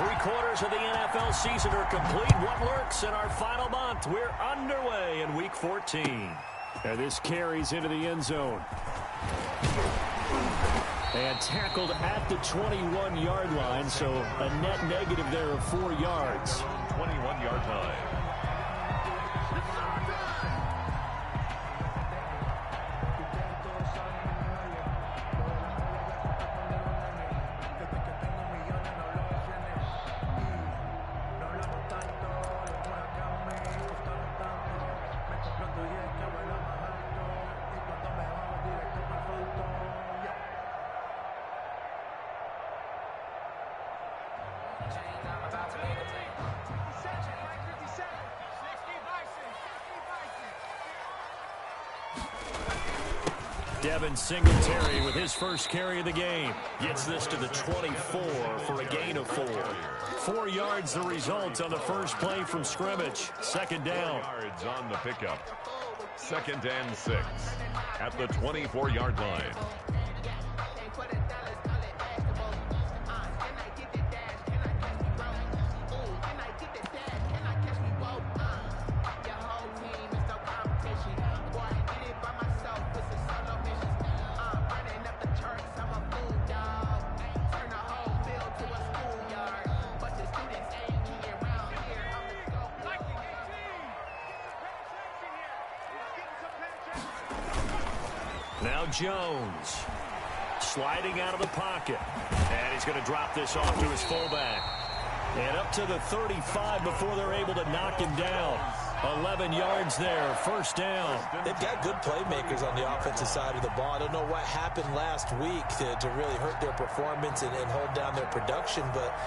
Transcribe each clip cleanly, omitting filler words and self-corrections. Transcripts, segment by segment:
3/4 of the NFL season are complete. What lurks in our final month? We're underway in Week 14. And this carries into the end zone. And tackled at the 21-yard line, so a net negative there of 4 yards. 21-yard line. Devin Singletary with his first carry of the game. Gets this to the 24 for a gain of 4. 4 yards the result on the first play from scrimmage. Second down. Yards on the pickup. 2nd and 6 at the 24-yard line. Now Jones sliding out of the pocket. And he's going to drop this off to his fullback. And up to the 35 before they're able to knock him down. 11 yards there, first down. They've got good playmakers on the offensive side of the ball. I don't know what happened last week to really hurt their performance and hold down their production, but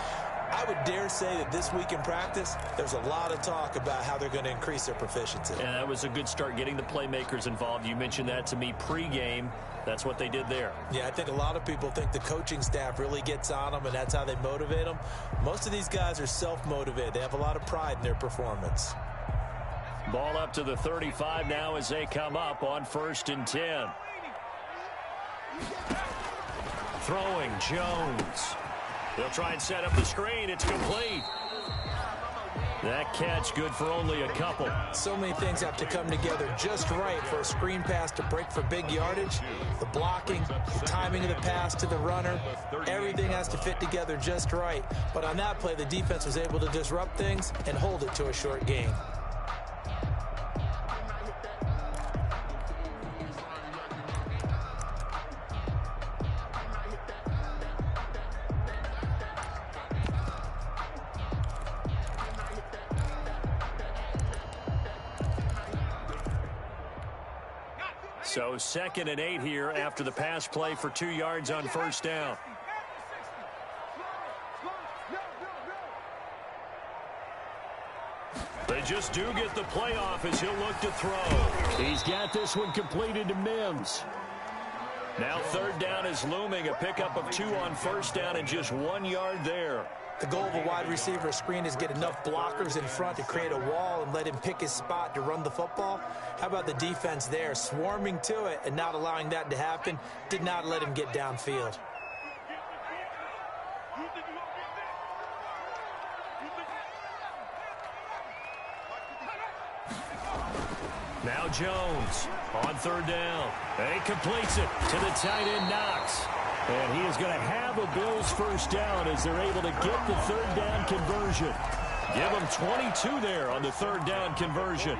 I would dare say that this week in practice, there's a lot of talk about how they're going to increase their proficiency. And that was a good start, getting the playmakers involved. You mentioned that to me pregame. That's what they did there. Yeah, I think a lot of people think the coaching staff really gets on them, and that's how they motivate them. Most of these guys are self-motivated. They have a lot of pride in their performance. Ball up to the 35 now as they come up on 1st and 10. Throwing Jones. They'll try and set up the screen. It's complete. That catch good for only a couple. So many things have to come together just right for a screen pass to break for big yardage. The blocking, the timing of the pass to the runner, everything has to fit together just right. But on that play, the defense was able to disrupt things and hold it to a short gain. So 2nd and 8 here after the pass play for 2 yards on first down. They just do get the play off as he'll look to throw. He's got this one completed to Mims. Now 3rd down is looming. A pickup of 2 on first down and just 1 yard there. The goal of a wide receiver screen is get enough blockers in front to create a wall and let him pick his spot to run the football. How about the defense there, swarming to it and not allowing that to happen? Did not let him get downfield. Now Jones on 3rd down. And he completes it to the tight end Knox. And he is going to have a Bills first down as they're able to get the 3rd down conversion. Give them 22 there on the 3rd down conversion.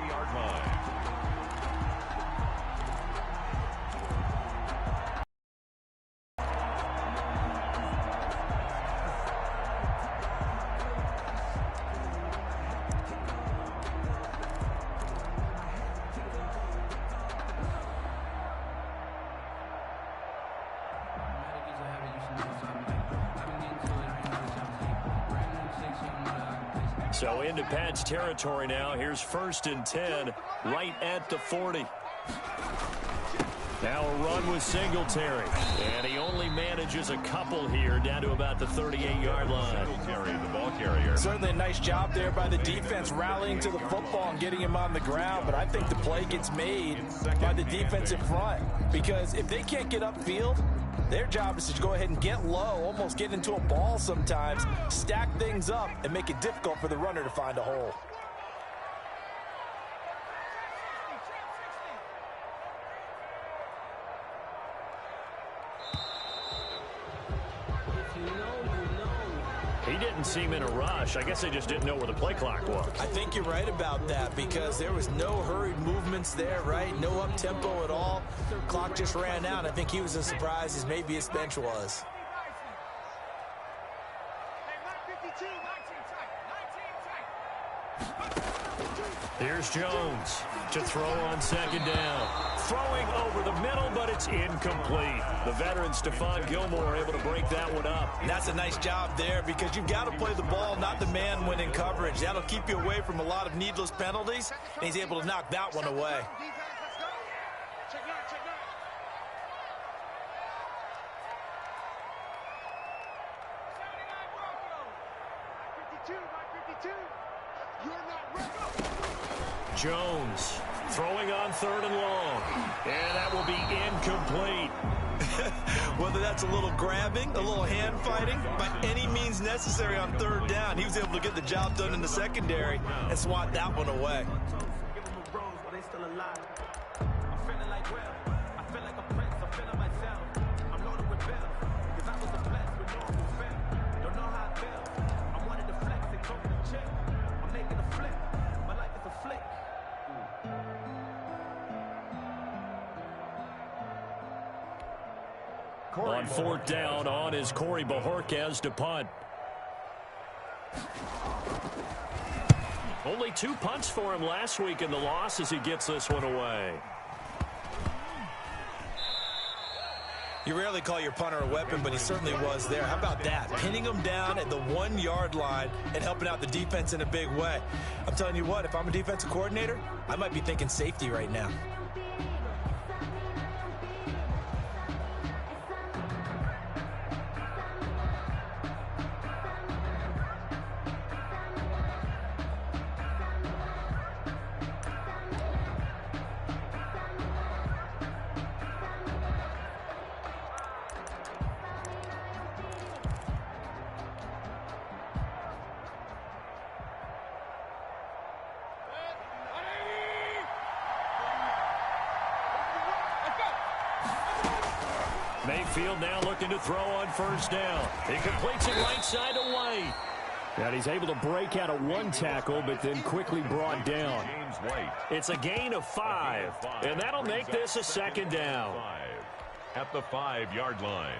So into Pat's territory now. Here's 1st and 10 right at the 40. Now a run with Singletary. And he only manages a couple here down to about the 38-yard line. Singletary, the ball carrier. Certainly a nice job there by the defense rallying to the football and getting him on the ground. But I think the play gets made by the defensive front. Because if they can't get upfield, Their job is to go ahead and get low, almost get into a ball sometimes, stack things up, and make it difficult for the runner to find a hole. He didn't seem in a rush. I guess they just didn't know where the play clock was. I think you're right about that because there was no hurried movements there, right? No up-tempo at all. Clock just ran out. I think he was as surprised as maybe his bench was. Here's Jones to throw on second down. Throwing over the middle, but it's incomplete. The veteran Stephon Gilmore able to break that one up. And that's a nice job there because you've got to play the ball, not the man when in coverage. That'll keep you away from a lot of needless penalties, and he's able to knock that one away. Jones throwing on third and long. And that will be incomplete. Whether that's a little grabbing, a little hand fighting, by any means necessary on third down, he was able to get the job done in the secondary and swat that one away. On fourth down, on is Corey Bojorquez to punt. Only 2 punts for him last week in the loss as he gets this one away. You rarely call your punter a weapon, but he certainly was there. How about that? Pinning him down at the 1-yard line and helping out the defense in a big way. I'm telling you what, if I'm a defensive coordinator, I might be thinking safety right now. Mayfield now looking to throw on first down. He completes it right side to White. And he's able to break out of one tackle, but then quickly brought down. It's a gain of 5, and that'll make this a second down. At the 5-yard line.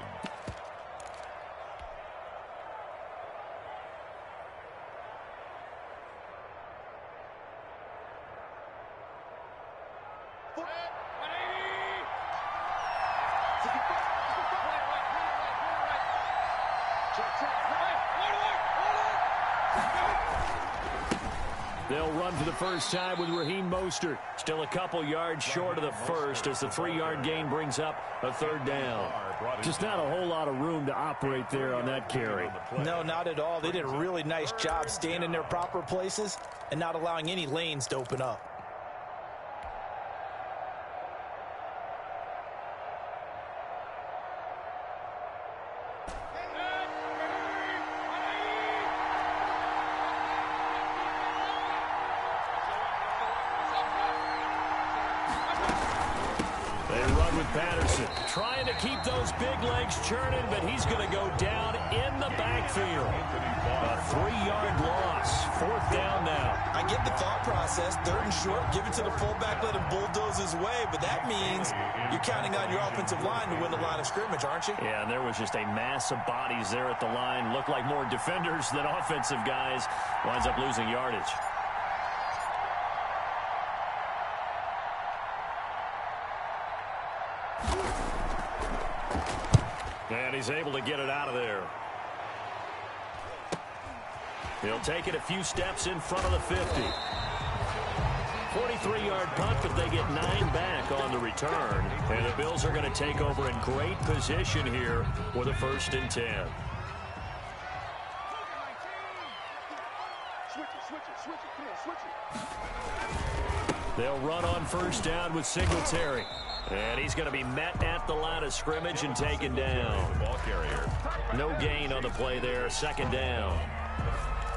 They'll run for the first time with Raheem Mostert. Still a couple yards short of the first as the 3-yard gain brings up a third down. Just not a whole lot of room to operate there on that carry. No, not at all. They did a really nice job staying in their proper places and not allowing any lanes to open up. Patterson trying to keep those big legs churning, but he's going to go down in the backfield. A 3-yard loss. Fourth down now. I get the thought process. Third and short, give it to the fullback, let him bulldoze his way, but that means you're counting on your offensive line to win the line of scrimmage, aren't you? Yeah, and there was just a mass of bodies there at the line. Looked like more defenders than offensive guys. Winds up losing yardage. And he's able to get it out of there. He'll take it a few steps in front of the 50. 43-yard punt, but they get 9 back on the return. And the Bills are going to take over in great position here with a 1st and 10. They'll run on first down with Singletary. And he's going to be met at the line of scrimmage and taken down. The ball carrier. No gain on the play there, second down.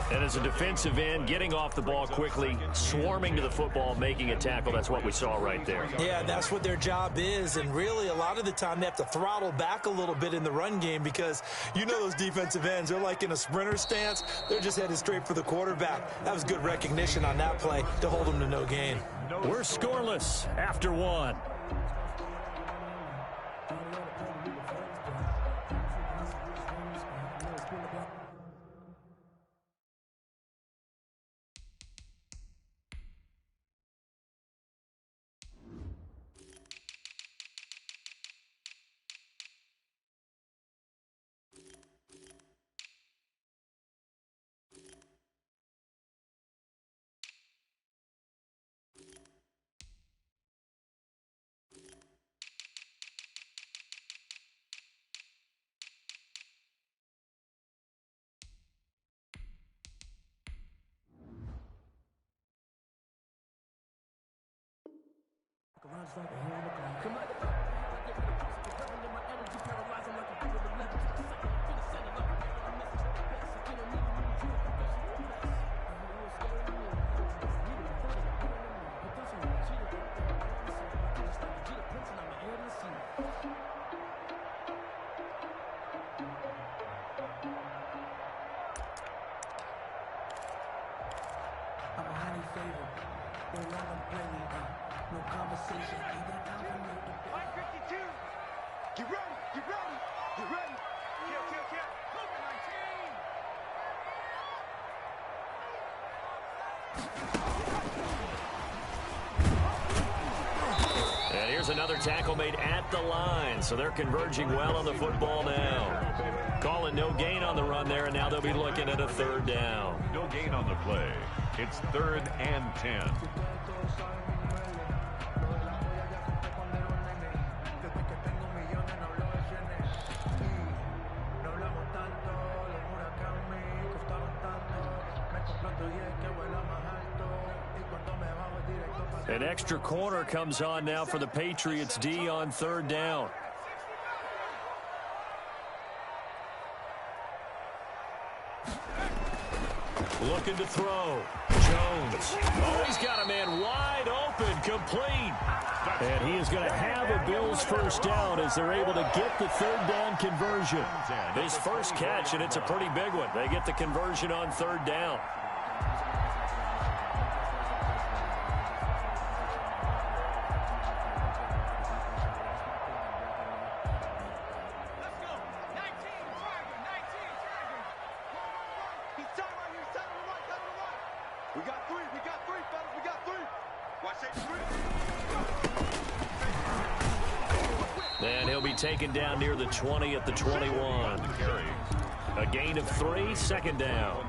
And as a defensive end, getting off the ball quickly, swarming to the football, making a tackle, that's what we saw right there. Yeah, that's what their job is, and really a lot of the time they have to throttle back a little bit in the run game because you know those defensive ends, they're like in a sprinter stance. They're just headed straight for the quarterback. That was good recognition on that play to hold them to no gain. We're scoreless after one. And here's another tackle made at the line, so they're converging well on the football now. Calling no gain on the run there, and now they'll be looking at a third down. No gain on the play. It's 3rd and 10. An extra corner comes on now for the Patriots D on third down. Looking to throw. Jones. Oh, he's got a man wide open, complete. And he is going to have a Bills first down as they're able to get the third down conversion. His first catch, and it's a pretty big one. They get the conversion on third down. And he'll be taken down near the 20 at the 21. A gain of 3, second down.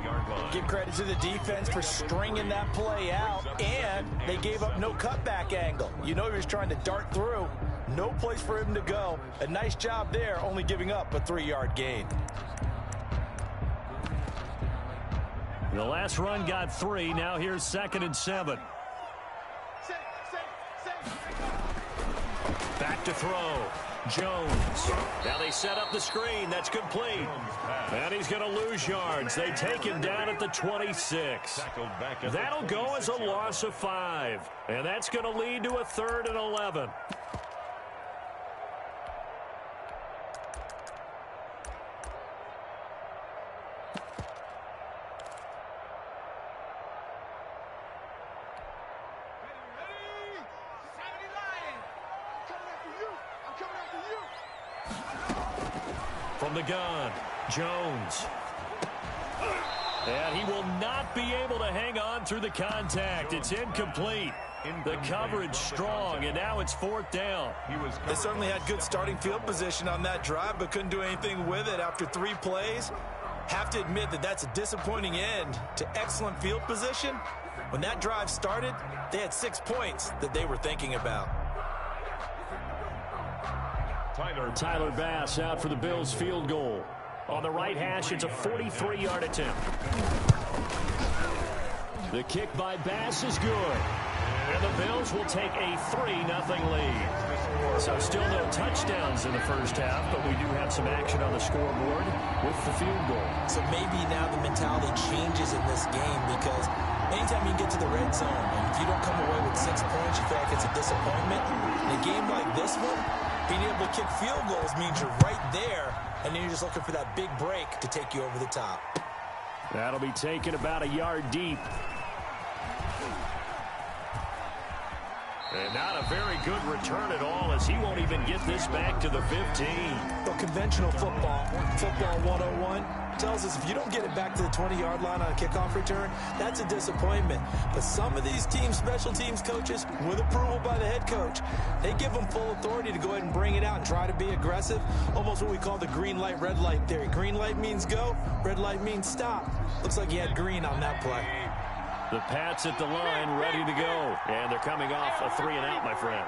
Give credit to the defense for stringing that play out, and they gave up no cutback angle. You know he was trying to dart through. No place for him to go. A nice job there, only giving up a 3-yard gain. The last run got 3. Now here's 2nd and 7. Back to throw. Jones. Now they set up the screen. That's complete. And he's going to lose yards. They take him down at the 26. That'll go as a loss of 5. And that's going to lead to a 3rd and 11. From the gun, Jones. And he will not be able to hang on through the contact. It's incomplete. The coverage strong, and now it's 4th down. They certainly had good starting field position on that drive, but couldn't do anything with it after 3 plays. Have to admit that that's a disappointing end to excellent field position. When that drive started, they had 6 points that they were thinking about. Tyler Bass out for the Bills field goal. On the right hash, it's a 43-yard attempt. The kick by Bass is good. And the Bills will take a 3-0 lead. So still no touchdowns in the first half, but we do have some action on the scoreboard with the field goal. So maybe now the mentality changes in this game because anytime you get to the red zone, and if you don't come away with 6 points, you feel like it's a disappointment. In a game like this one, being able to kick field goals means you're right there, and then you're just looking for that big break to take you over the top. That'll be taken about a yard deep. And not a very good return at all, as he won't even get this back to the 15. Well, conventional football 101, tells us if you don't get it back to the 20-yard line on a kickoff return, that's a disappointment. But some of these teams, special teams coaches, with approval by the head coach, they give them full authority to go ahead and bring it out and try to be aggressive. Almost what we call the green light, red light theory. Green light means go, red light means stop. Looks like you had green on that play. The Pats at the line, ready to go. And they're coming off a 3-and-out, my friend.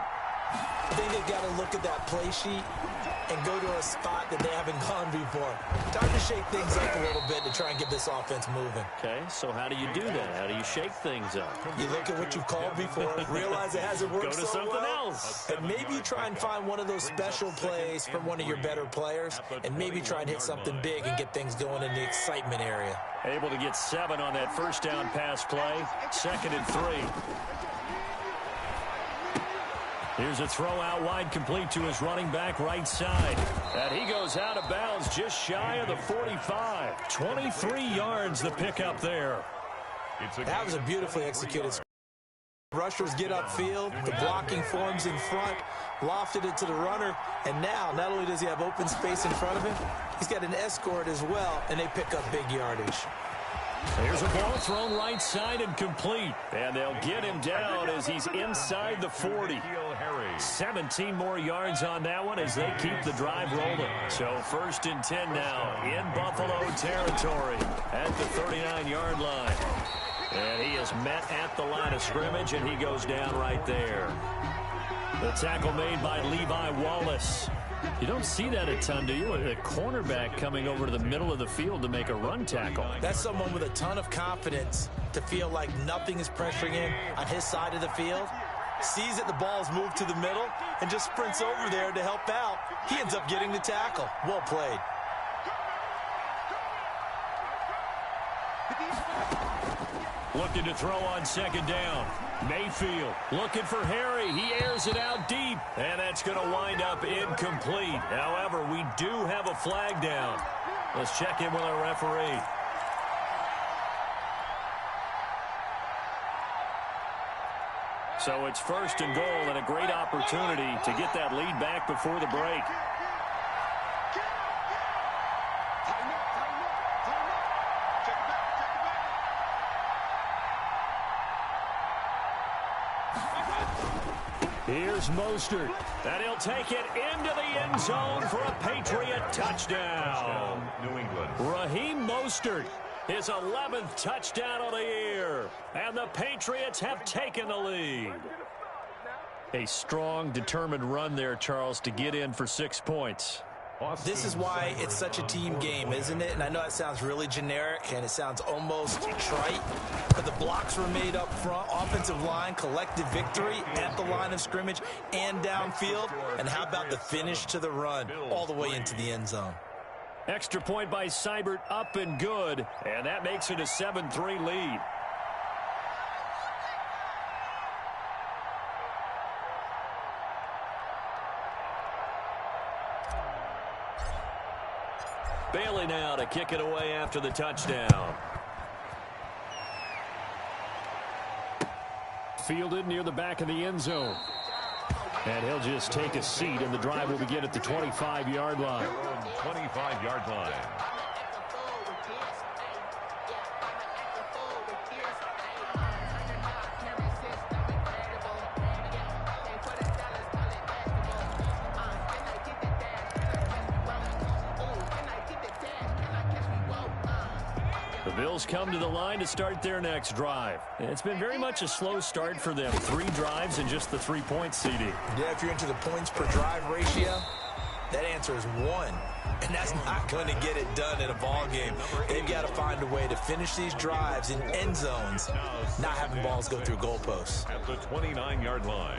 I think they've got to look at that play sheet and go to a spot that they haven't gone before. Time to shake things up a little bit to try and get this offense moving. Okay, so how do you do that? How do you shake things up? You look at what you've called before, realize it hasn't worked so well. Go to something else. And maybe you try and find one of those special plays from one of your better players, and maybe try and hit something big and get things going in the excitement area. Able to get 7 on that first down pass play. 2nd and 3. Here's a throw out wide, complete to his running back right side. And he goes out of bounds just shy of the 45. 23 yards the pickup there. That was a beautifully executed. Rushers get upfield. The blocking forms in front. Lofted it to the runner. And now, not only does he have open space in front of him, he's got an escort as well, and they pick up big yardage. Here's a ball thrown right side and complete. And they'll get him down as he's inside the 40. 17 more yards on that one as they keep the drive rolling. So 1st and 10 now in Buffalo territory at the 39-yard line. And he is met at the line of scrimmage, and he goes down right there. The tackle made by Levi Wallace. You don't see that a ton, do you? A cornerback coming over to the middle of the field to make a run tackle. That's someone with a ton of confidence to feel like nothing is pressuring him on his side of the field. Sees that the ball's moved to the middle and just sprints over there to help out. He ends up getting the tackle. Well played. Looking to throw on 2nd down. Mayfield looking for Harry. He airs it out deep, and that's going to wind up incomplete. However, we do have a flag down. Let's check in with our referee. So it's 1st and goal, and a great opportunity to get that lead back before the break. Here's Mostert, and he'll take it into the end zone for a Patriot touchdown. New England. Raheem Mostert, his 11th touchdown of the year, and the Patriots have taken the lead. A strong, determined run there, Charles, to get in for 6 points. This is why it's such a team game, isn't it? And I know it sounds really generic and it sounds almost trite, but the blocks were made up front, offensive line, collective victory at the line of scrimmage and downfield. And how about the finish to the run all the way into the end zone? Extra point by Seibert, up and good, and that makes it a 7-3 lead. Bailey now to kick it away after the touchdown. Fielded near the back of the end zone. And he'll just take a seat, and the drive will begin at the 25-yard line. 25-yard line. The Bills come to the line to start their next drive. It's been very much a slow start for them. 3 drives and just the 3 points, CD. Yeah, if you're into the points per drive ratio, That answer is 1. And that's not going to get it done in a ball game. They've got to find a way to finish these drives in end zones, not having balls go through goalposts. At the 29-yard line.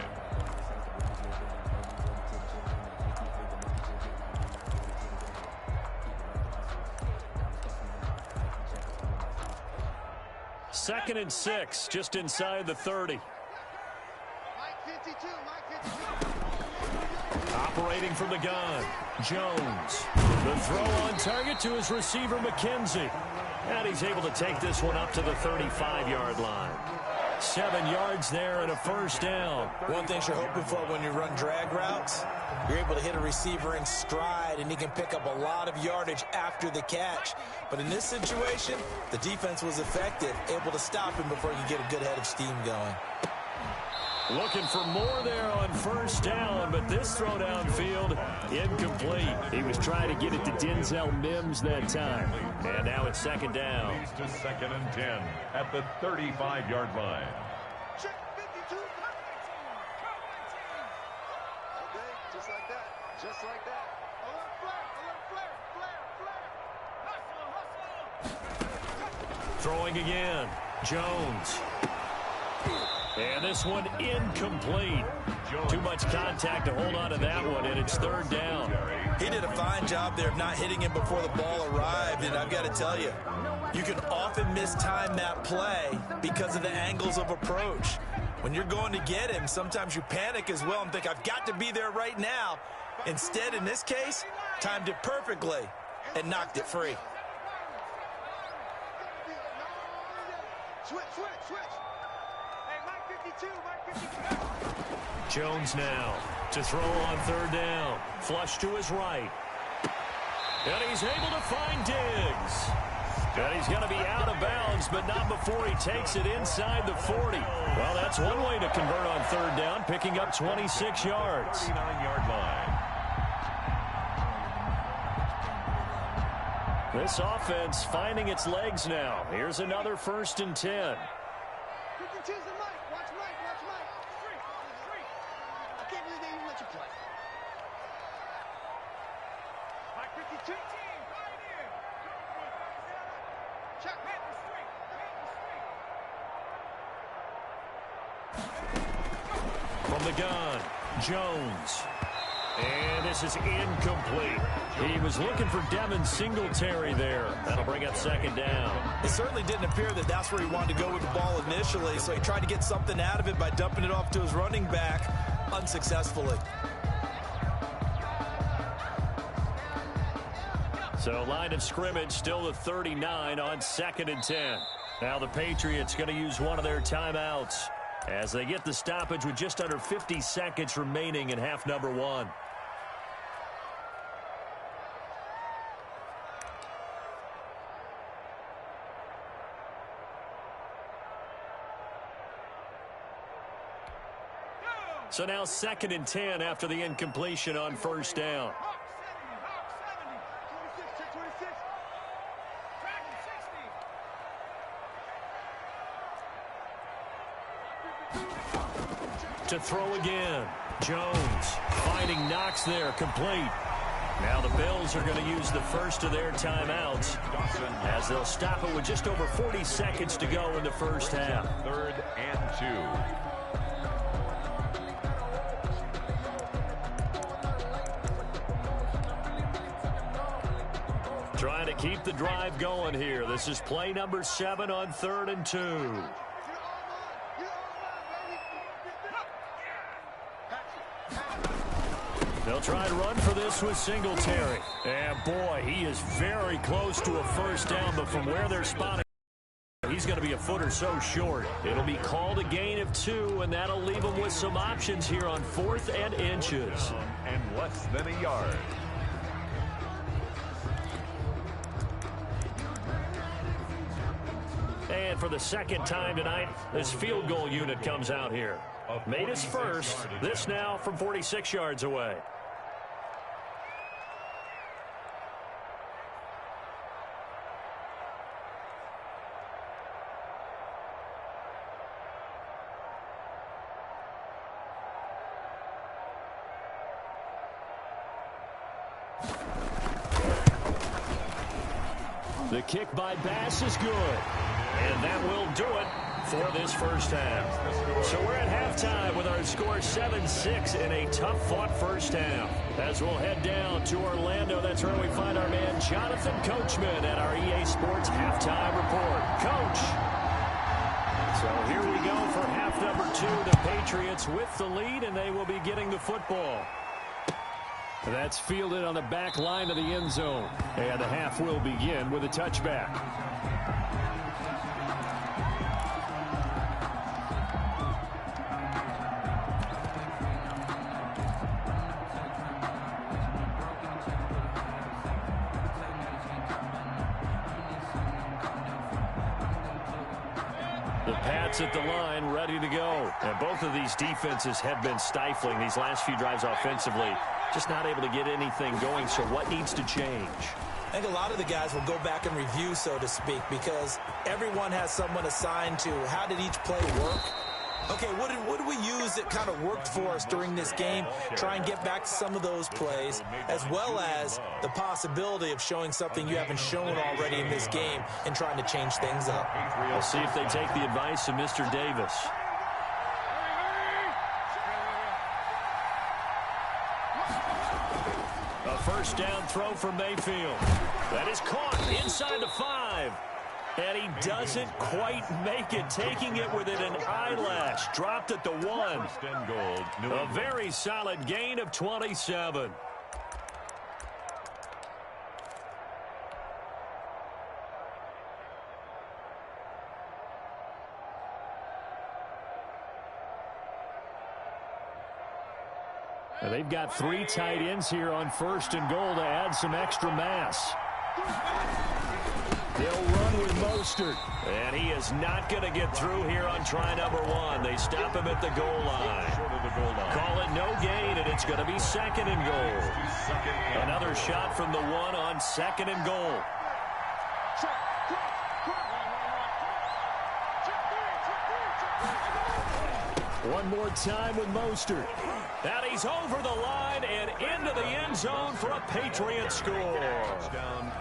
Second and 6, just inside the 30. Operating from the gun, Jones. The throw on target to his receiver, McKenzie. And he's able to take this one up to the 35-yard line. 7 yards there and a first down. One thing you're hoping for when you run drag routes, you're able to hit a receiver in stride, and he can pick up a lot of yardage after the catch. But in this situation, the defense was effective, able to stop him before he could get a good head of steam going. Looking for more there on first down, but this throw downfield, incomplete. He was trying to get it to Denzel Mims that time. And now it's second down. Leads to second and 10 at the 35-yard line. Check 52. Okay, just like that. Just like that. Alert flare. Hustle. Throwing again, Jones. And this one incomplete. Too much contact to hold on to that one, and it's third down. He did a fine job there of not hitting him before the ball arrived, and I've got to tell you, you can often mistime that play because of the angles of approach. When you're going to get him, sometimes you panic as well and think, I've got to be there right now. Instead, in this case, timed it perfectly and knocked it free. Switch. Jones now to throw on third down. Flush to his right. And he's able to find Diggs. And he's going to be out of bounds, but not before he takes it inside the 40. Well, that's one way to convert on third down, picking up 26 yards. 39-yard line. This offense finding its legs now. Here's another first and 10. From the gun, Jones. And this is incomplete. He was looking for Devin Singletary there. That'll bring up second down. It certainly didn't appear that that's where he wanted to go with the ball initially, so he tried to get something out of it by dumping it off to his running back unsuccessfully. So line of scrimmage still the 39 on second and 10. Now the Patriots going to use one of their timeouts as they get the stoppage with just under 50 seconds remaining in half number 1. So now second and 10 after the incompletion on first down. To throw again. Jones finding Knox there, complete. Now the Bills are going to use the first of their timeouts as they'll stop it with just over 40 seconds to go in the first half. 3rd and 2. Trying to keep the drive going here. This is play number 7 on 3rd and 2. They'll try to run for this with Singletary. And boy, he is very close to a first down, but from where they're spotting, he's going to be a foot or so short. It'll be called a gain of 2, and that'll leave him with some options here on 4th and inches. And less than a yard. And for the second time tonight, this field goal unit comes out here. Made his first. This now from 46 yards away. The kick by Bass is good. And that will do it for this first half. So we're at halftime with our score 7-6 in a tough-fought first half. As we'll head down to Orlando, that's where we find our man Jonathan Coachman at our EA Sports Halftime Report. Coach. So here we go for half number 2. The Patriots with the lead, and they will be getting the football. That's fielded on the back line of the end zone. And the half will begin with a touchback. The Pats at the line, ready to go. And both of these defenses have been stifling these last few drives offensively. Just not able to get anything going, so what needs to change? I think a lot of the guys will go back and review, so to speak, because everyone has someone assigned to how did each play work. Okay, what did we use that kind of worked for us during this game? Try and get back to some of those plays, as well as the possibility of showing something you haven't shown already in this game and trying to change things up. We'll see if they take the advice of Mr. Davis. A first down throw for Mayfield. That is caught inside the 5. And he doesn't quite make it, taking it within an eyelash. Dropped at the 1. A very solid gain of 27. And they've got 3 tight ends here on first and goal to add some extra mass. They'll run with Mostert, and he is not going to get through here on try number 1. They stop him at the goal line. Call it no gain, and it's going to be second and goal. Another shot from the 1 on second and goal. One more time with Mostert. And he's over the line and into the end zone for a Patriot score.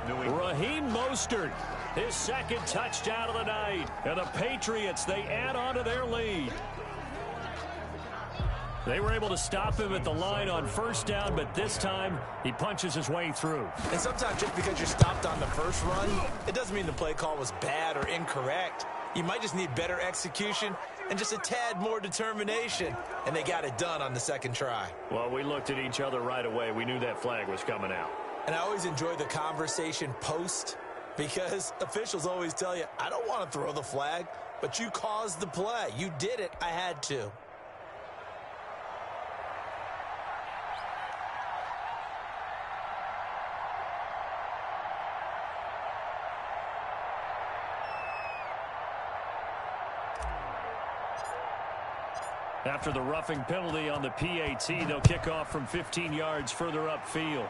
Raheem Mostert, his second touchdown of the night. And the Patriots, they add on to their lead. They were able to stop him at the line on first down, but this time he punches his way through. And sometimes just because you're stopped on the first run, it doesn't mean the play call was bad or incorrect. You might just need better execution and just a tad more determination. And they got it done on the second try. Well, we looked at each other right away. We knew that flag was coming out. And I always enjoy the conversation post, because officials always tell you, I don't want to throw the flag, but you caused the play. You did it. I had to. After the roughing penalty on the PAT, they'll kick off from 15 yards further upfield.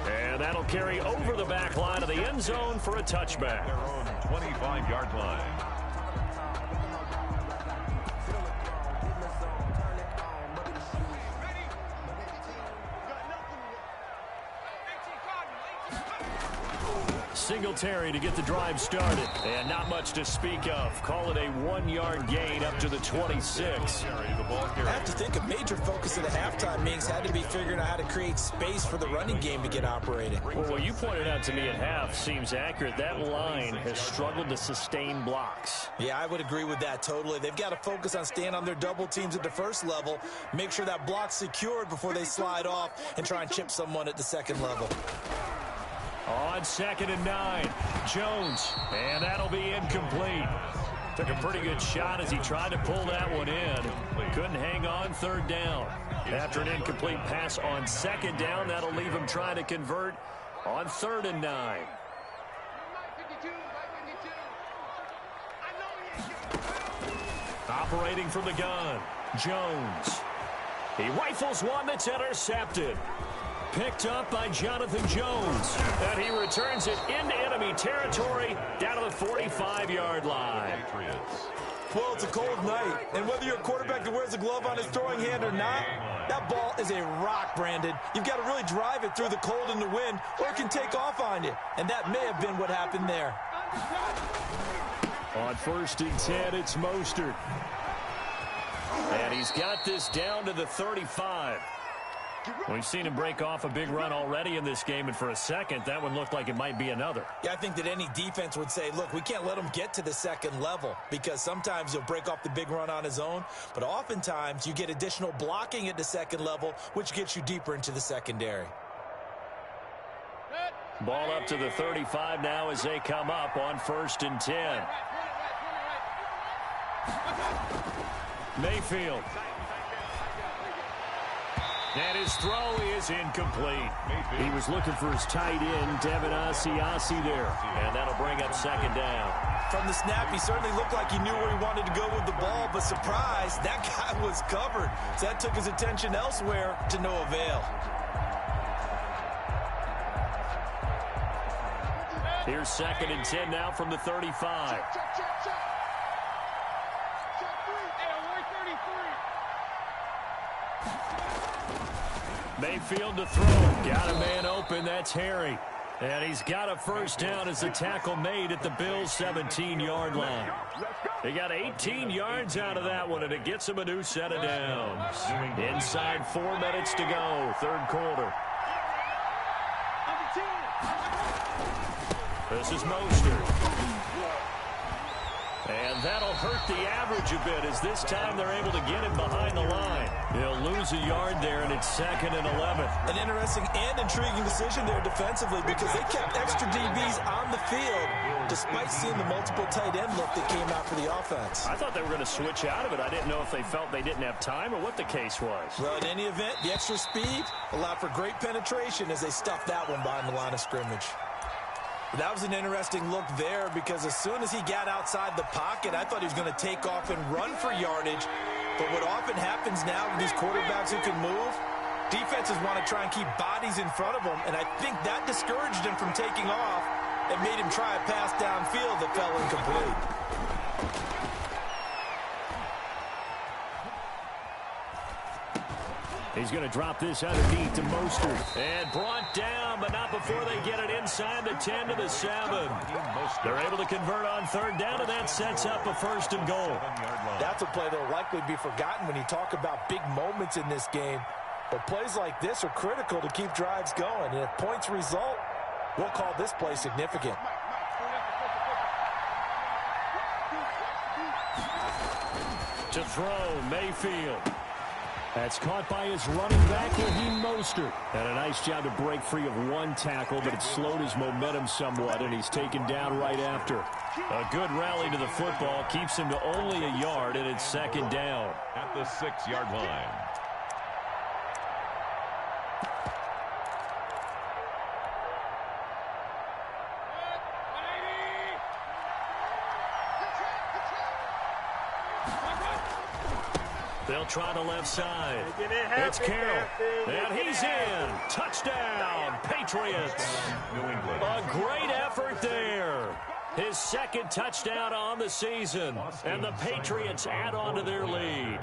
And that'll carry over the back line of the end zone for a touchback. Their own 25-yard line. Singletary to get the drive started. And not much to speak of. Call it a 1-yard gain up to the 26. I have to think a major focus of the halftime meetings had to be figuring out how to create space for the running game to get operating. Well, what you pointed out to me at half seems accurate. That line has struggled to sustain blocks. Yeah, I would agree with that totally. They've got to focus on staying on their double teams at the first level, make sure that block's secured before they slide off and try and chip someone at the second level. On 2nd and 9, Jones, and that'll be incomplete. Took a pretty good shot as he tried to pull that one in. Couldn't hang on 3rd down. After an incomplete pass on 2nd down, that'll leave him trying to convert on 3rd and 9. Operating from the gun, Jones. He rifles one that's intercepted. Picked up by Jonathan Jones. And he returns it into enemy territory down to the 45-yard line. Well, it's a cold night, and whether you're a quarterback that wears a glove on his throwing hand or not, that ball is a rock, Brandon. You've got to really drive it through the cold and the wind, or it can take off on you, and that may have been what happened there. On 1st and 10, it's Mostert. And he's got this down to the 35. We've seen him break off a big run already in this game, and for a second, that one looked like it might be another. Yeah, I think that any defense would say, look, we can't let him get to the second level, because sometimes he'll break off the big run on his own, but oftentimes you get additional blocking at the second level, which gets you deeper into the secondary. Ball up to the 35 now as they come up on 1st and 10. Mayfield. And his throw is incomplete. He was looking for his tight end, Devin Asiasi there. And that'll bring up 2nd down. From the snap, he certainly looked like he knew where he wanted to go with the ball, but surprise, that guy was covered. So that took his attention elsewhere to no avail. Here's 2nd and 10 now from the 35. Mayfield to throw. Got a man open. That's Harry. And he's got a 1st down as the tackle made at the Bills' 17-yard line. They got 18 yards out of that one, and it gets them a new set of downs. Inside 4 minutes to go, 3rd quarter. This is Mostert. And that'll hurt the average a bit as this time they're able to get him behind the line. He'll lose a yard there, and it's 2nd and 11. An interesting and intriguing decision there defensively because they kept extra DBs on the field despite seeing the multiple tight end look that came out for the offense. I thought they were going to switch out of it. I didn't know if they felt they didn't have time or what the case was. Well, in any event, the extra speed allowed for great penetration as they stuffed that one behind the line of scrimmage. That was an interesting look there because as soon as he got outside the pocket, I thought he was going to take off and run for yardage. But what often happens now with these quarterbacks who can move, defenses want to try and keep bodies in front of them, and I think that discouraged him from taking off and made him try a pass downfield that fell incomplete. He's going to drop this underneath to Mostert. And brought down, but not before they get it inside the 10 to the 7. They're able to convert on 3rd down, and that sets up a 1st and goal. That's a play that will likely be forgotten when you talk about big moments in this game. But plays like this are critical to keep drives going. And if points result, we'll call this play significant. To throw, Mayfield. That's caught by his running back, Raheem Mostert. And a nice job to break free of one tackle, but it slowed his momentum somewhat, and he's taken down right after. A good rally to the football keeps him to only a yard, and it's 2nd down. At the 6-yard line. They'll try the left side. It's Carroll. And he's in. Touchdown, Patriots. A great effort there. His 2nd touchdown on the season. And the Patriots add on to their lead.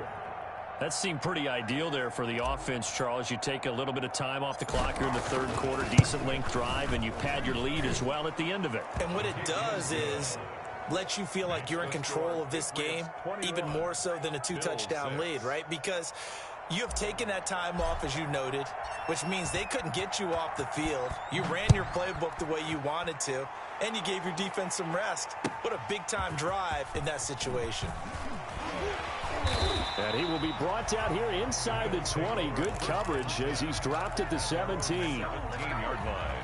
That seemed pretty ideal there for the offense, Charles. You take a little bit of time off the clock here in the 3rd quarter, decent length drive, and you pad your lead as well at the end of it. And what it does is let you feel like you're in control of this game, even more so than a 2-touchdown lead, right? Because you have taken that time off, as you noted, which means they couldn't get you off the field. You ran your playbook the way you wanted to, and you gave your defense some rest. What a big-time drive in that situation. And he will be brought down here inside the 20. Good coverage as he's dropped at the 17. 17-yard line.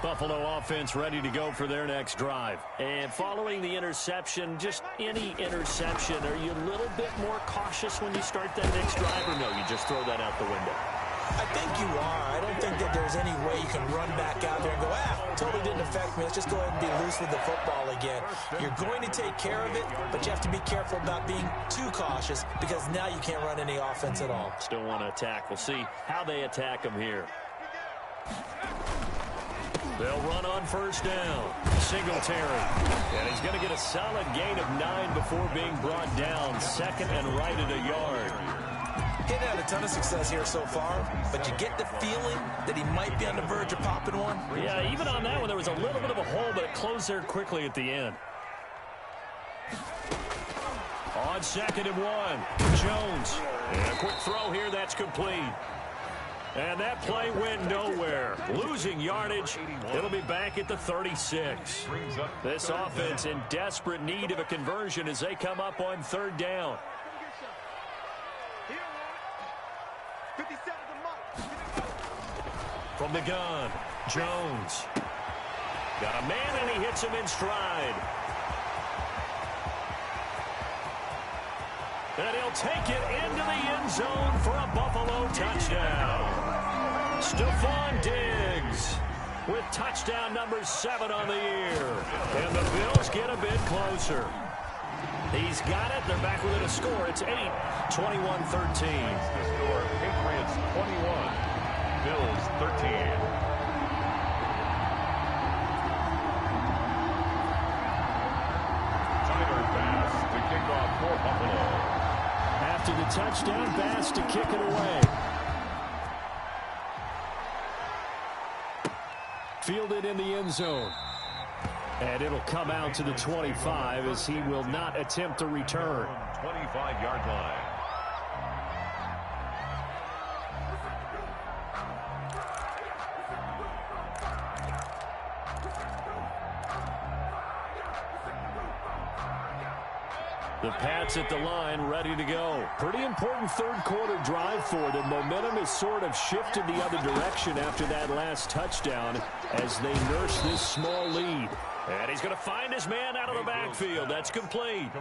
Buffalo offense ready to go for their next drive. And following the interception, just any interception, are you a little bit more cautious when you start that next drive, or no, you just throw that out the window? I think you are. I don't think that there's any way you can run back out there and go, totally didn't affect me. Let's just go ahead and be loose with the football again. You're going to take care of it, but you have to be careful about being too cautious because now you can't run any offense at all. Still want to attack. We'll see how they attack them here. They'll run on first down. Singletary. And he's going to get a solid gain of 9 before being brought down. Second and right at a yard. He's had a ton of success here so far, but you get the feeling that he might be on the verge of popping one. Yeah, even on that one, there was a little bit of a hole, but it closed there quickly at the end. On 2nd and 1, Jones. And a quick throw here, that's complete. And that play went nowhere. Losing yardage. It'll be back at the 36. This offense in desperate need of a conversion as they come up on 3rd down. From the gun, Jones. Got a man, and he hits him in stride. And he'll take it into the end zone for a Buffalo touchdown. Stephon Diggs with touchdown number 7 on the year. And the Bills get a bit closer. He's got it. They're back within a score. It's 8, 21-13. The score, Patriots 21, Bills 13. Tyler Bass to kick off for Buffalo. After the touchdown, Bass to kick it away. Fielded in the end zone. And it'll come out to the 25 as he will not attempt a return. 25-yard line. The Pats at the line, ready to go. Pretty important third-quarter drive for them. Momentum has sort of shifted the other direction after that last touchdown as they nurse this small lead. And he's going to find his man out of the backfield. That's complete.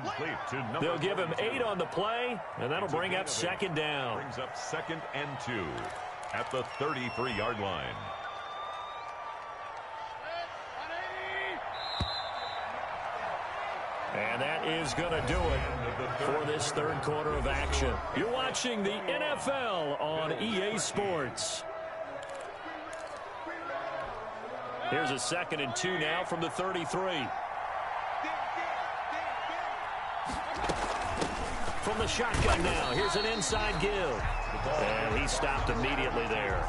They'll give him 8 on the play, and that'll bring up 2nd down. Brings up 2nd and 2 at the 33-yard line. And that is going to do it for this third quarter of action. You're watching the NFL on EA Sports. Here's a 2nd and 2 now from the 33. From the shotgun now, here's an inside give. And he stopped immediately there.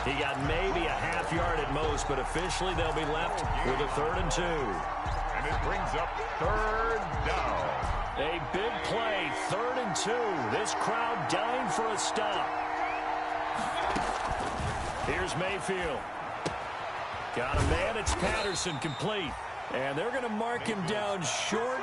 He got maybe a half yard at most, but officially they'll be left with a 3rd and 2. And it brings up 3rd down. A big play, 3rd and 2. This crowd dying for a stop. Here's Mayfield. Got a man, it's Patterson, complete. And they're going to mark him down short,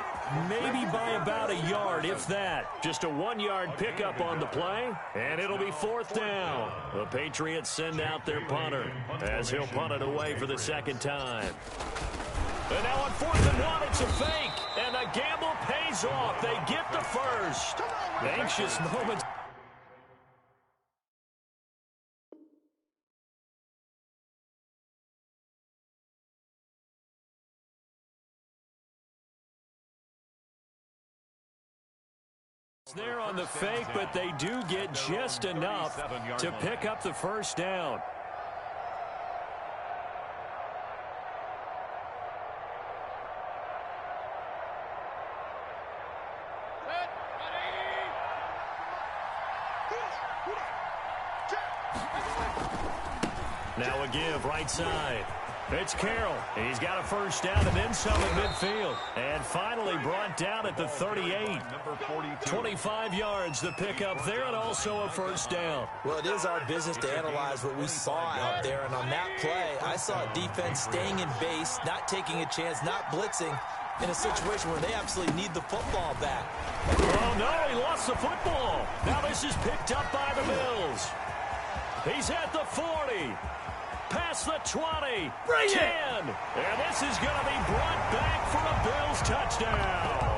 maybe by about a yard, if that. Just a 1-yard pickup on the play, and it'll be 4th down. The Patriots send out their punter as he'll punt it away for the 2nd time. And now on 4th and 1, it's a fake. And the gamble pays off. They get the first. Anxious moments. There on the fake, but they do get just enough to pick up the 1st down. Now a give, right side. It's Carroll. He's got a 1st down and then some at midfield. And finally brought down at the 38. 25 yards the pickup there, and also a 1st down. Well, it is our business to analyze what we saw out there. And on that play, I saw a defense staying in base, not taking a chance, not blitzing in a situation where they absolutely need the football back. Oh, no, he lost the football. Now this is picked up by the Bills. He's at the 40. Past the 20. Bring 10. And this is going to be brought back for a Bills touchdown.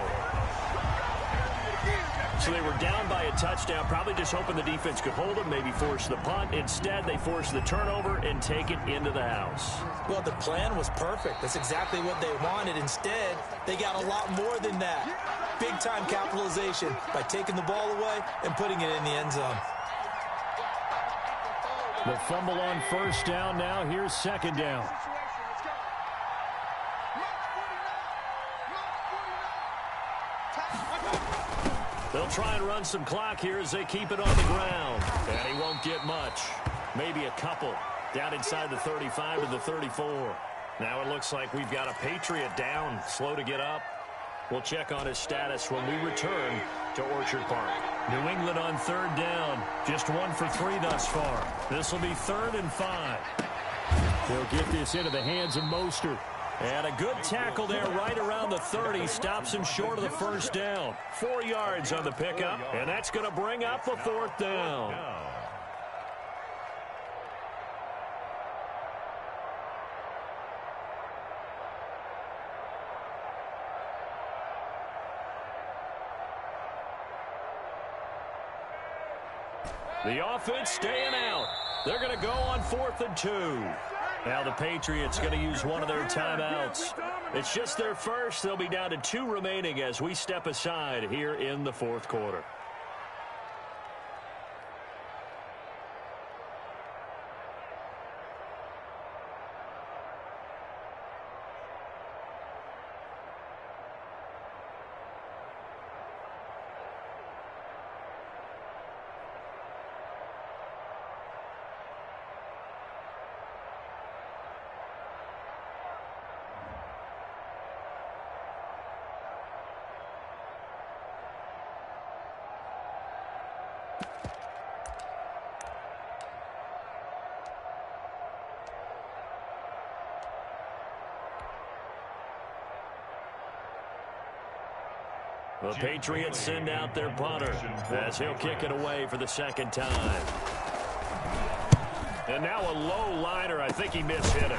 So they were down by a touchdown, probably just hoping the defense could hold them, maybe force the punt. Instead, they forced the turnover and take it into the house. Well, the plan was perfect. That's exactly what they wanted. Instead, they got a lot more than that. Big-time capitalization by taking the ball away and putting it in the end zone. The fumble on 1st down now. Here's 2nd down. They'll try and run some clock here as they keep it on the ground. And he won't get much. Maybe a couple. Down inside the 35 to the 34. Now it looks like we've got a Patriot down, slow to get up. We'll check on his status when we return to Orchard Park. New England on third down. Just 1 for 3 thus far. This will be 3rd and 5. They'll get this into the hands of Mostert. And a good tackle there right around the 30. Stops him short of the first down. 4 yards on the pickup. And that's going to bring up a 4th down. The offense staying out. They're going to go on 4th and 2. Now the Patriots going to use one of their timeouts. It's just their first. They'll be down to 2 remaining as we step aside here in the 4th quarter. The Patriots send out their punter as he'll kick it away for the 2nd time. And now a low liner. I think he mishit it.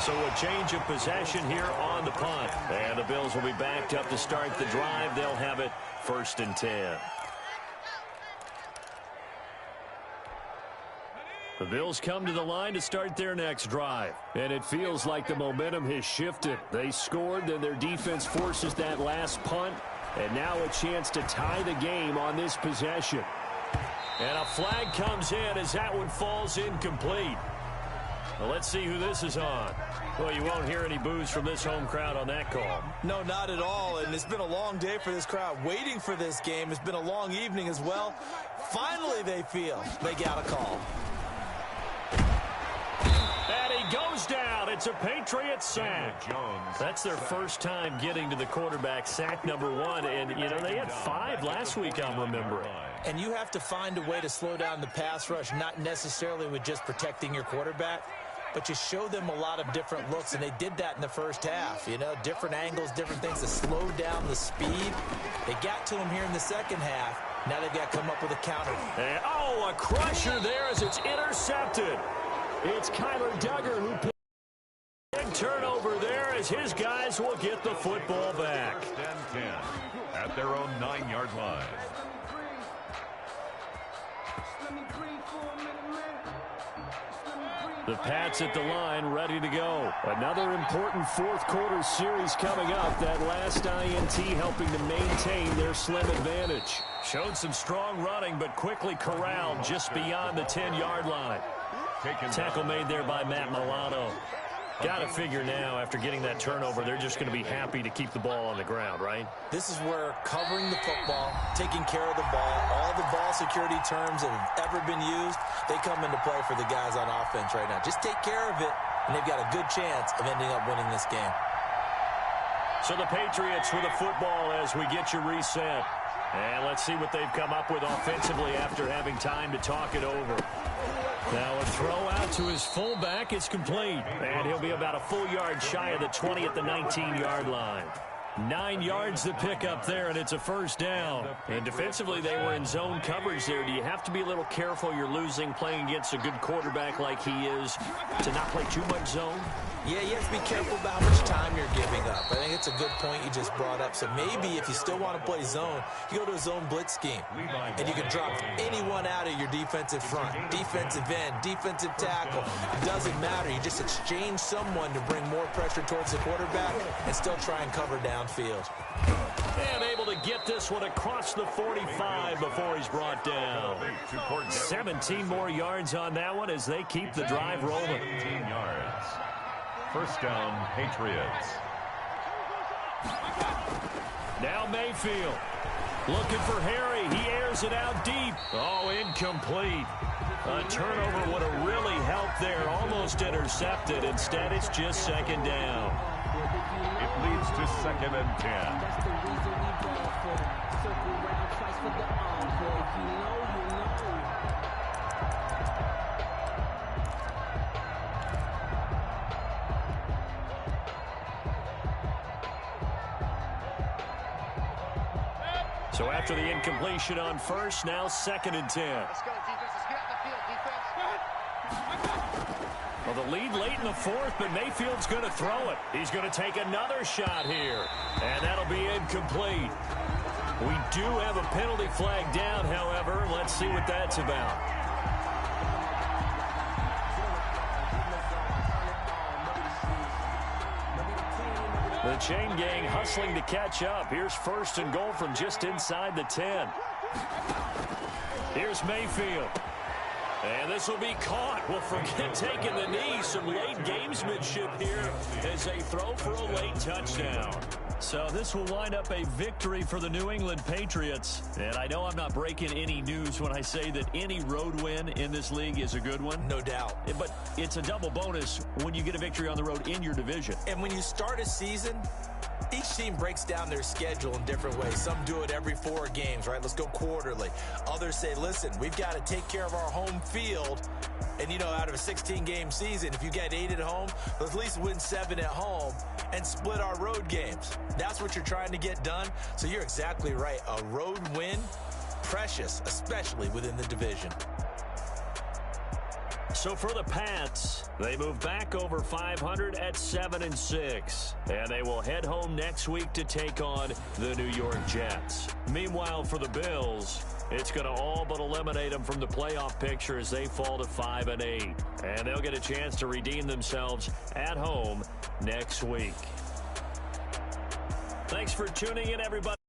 So a change of possession here on the punt. And the Bills will be backed up to start the drive. They'll have it 1st and 10. The Bills come to the line to start their next drive. And it feels like the momentum has shifted. They scored, then their defense forces that last punt. And now a chance to tie the game on this possession. And a flag comes in as that one falls incomplete. Well, let's see who this is on. Well, you won't hear any boos from this home crowd on that call. No, not at all. And it's been a long day for this crowd waiting for this game. It's been a long evening as well. Finally, they feel they got a call. And he goes down. It's a Patriot sack. That's their first time getting to the quarterback, sack number 1. And, you know, they had 5 last week, I'm remembering. And you have to find a way to slow down the pass rush, not necessarily with just protecting your quarterback, but you show them a lot of different looks, and they did that in the first half. You know, different angles, different things to slow down the speed. They got to him here in the second half. Now they've got to come up with a counter. And, oh, a crusher there as it's intercepted. It's Kyler Duggar who put a big turnover there as his guys will get the football back. 1st and 10 at their own 9-yard line. The Pats at the line, ready to go. Another important 4th quarter series coming up. That last INT helping to maintain their slim advantage. Showed some strong running, but quickly corralled just beyond the 10-yard line. Tackle made there by Matt Milano. Got to figure now, after getting that turnover, they're just going to be happy to keep the ball on the ground, right? This is where covering the football, taking care of the ball, all the ball security terms that have ever been used, they come into play for the guys on offense right now. Just take care of it, and they've got a good chance of ending up winning this game. So the Patriots with a football as we get you reset. And let's see what they've come up with offensively after having time to talk it over. Now a throw out to his fullback is complete. And he'll be about a full yard shy of the 20 at the 19-yard line. 9 yards to pick up there, and it's a 1st down. And defensively, they were in zone coverage there. Do you have to be a little careful you're losing playing against a good quarterback like he is to not play too much zone? Yeah, you have to be careful about how much time you're giving up. I think it's a good point you just brought up. So maybe if you still want to play zone, you go to a zone blitz scheme. And you can drop anyone out of your defensive front. Defensive end, defensive tackle. It doesn't matter. You just exchange someone to bring more pressure towards the quarterback and still try and cover downfield. And able to get this one across the 45 before he's brought down. 17 more yards on that one as they keep the drive rolling. 18 yards. 1st down, Patriots. Now Mayfield looking for Harry. He airs it out deep. Oh, incomplete. A turnover would have really helped there. Almost intercepted. Instead, it's just second down. It leads to 2nd and 10. That's the reason we go for it. Circle round twice for the encore. If you know, you know. So after the incompletion on first, now 2nd and 10. Let's go, defense. Let's get out the field, defense. Well, the lead late in the 4th, but Mayfield's going to throw it. He's going to take another shot here, and that'll be incomplete. We do have a penalty flag down, however. Let's see what that's about. The chain gang hustling to catch up. Here's 1st and goal from just inside the 10. Here's Mayfield. And this will be caught. Well, forget taking the knee. Some late gamesmanship here as they throw for a late touchdown. So this will wind up a victory for the New England Patriots. And I know I'm not breaking any news when I say that any road win in this league is a good one. No doubt. But it's a double bonus when you get a victory on the road in your division. And when you start a season, each team breaks down their schedule in different ways. Some do it every 4 games, right? Let's go quarterly. Others say, listen, we've got to take care of our home field. And, you know, out of a 16-game season, if you get 8 at home, let's at least win 7 at home and split our road games. That's what you're trying to get done. So you're exactly right. A road win, precious, especially within the division. So for the Pats, they move back over 500 at 7-6. And they will head home next week to take on the New York Jets. Meanwhile, for the Bills, it's going to all but eliminate them from the playoff picture as they fall to 5-8. And they'll get a chance to redeem themselves at home next week. Thanks for tuning in, everybody.